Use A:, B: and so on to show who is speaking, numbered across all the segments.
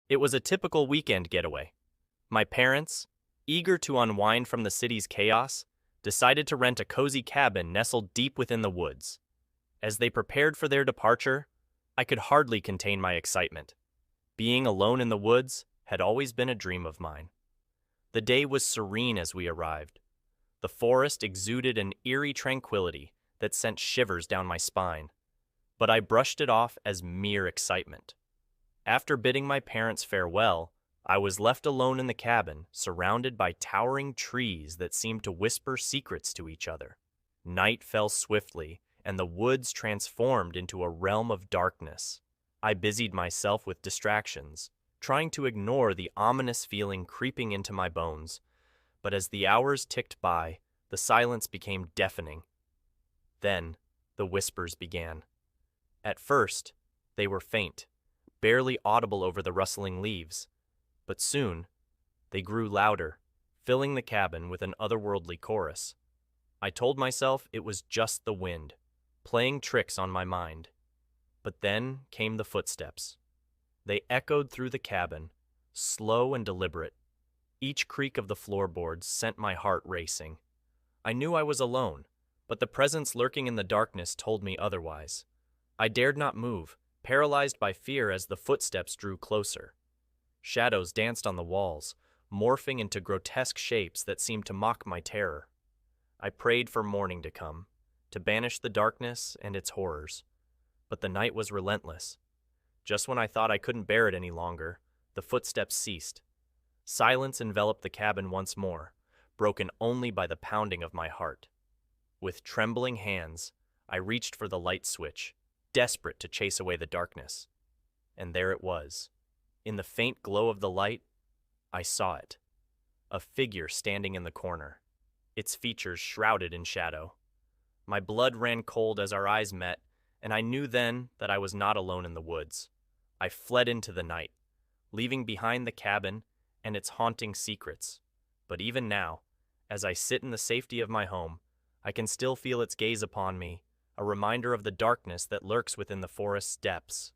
A: It was a typical weekend getaway. My parents, eager to unwind from the city's chaos, decided to rent a cozy cabin nestled deep within the woods. As they prepared for their departure, I could hardly contain my excitement. Being alone in the woods had always been a dream of mine. The day was serene as we arrived. The forest exuded an eerie tranquility that sent shivers down my spine, but I brushed it off as mere excitement. After bidding my parents farewell, I was left alone in the cabin, surrounded by towering trees that seemed to whisper secrets to each other. Night fell swiftly, and the woods transformed into a realm of darkness. I busied myself with distractions, trying to ignore the ominous feeling creeping into my bones, but as the hours ticked by, the silence became deafening. Then, the whispers began. At first, they were faint, barely audible over the rustling leaves, but soon, they grew louder, filling the cabin with an otherworldly chorus. I told myself it was just the wind, playing tricks on my mind. But then came the footsteps. They echoed through the cabin, slow and deliberate. Each creak of the floorboards sent my heart racing. I knew I was alone, but the presence lurking in the darkness told me otherwise. I dared not move, paralyzed by fear as the footsteps drew closer. Shadows danced on the walls, morphing into grotesque shapes that seemed to mock my terror. I prayed for morning to come, to banish the darkness and its horrors. But the night was relentless. Just when I thought I couldn't bear it any longer, the footsteps ceased. Silence enveloped the cabin once more, broken only by the pounding of my heart. With trembling hands, I reached for the light switch, desperate to chase away the darkness. And there it was. In the faint glow of the light, I saw it. A figure standing in the corner, its features shrouded in shadow. My blood ran cold as our eyes met, and I knew then that I was not alone in the woods. I fled into the night, leaving behind the cabin and its haunting secrets. But even now, as I sit in the safety of my home, I can still feel its gaze upon me, a reminder of the darkness that lurks within the forest's depths.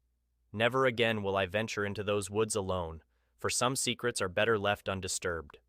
A: Never again will I venture into those woods alone, for some secrets are better left undisturbed.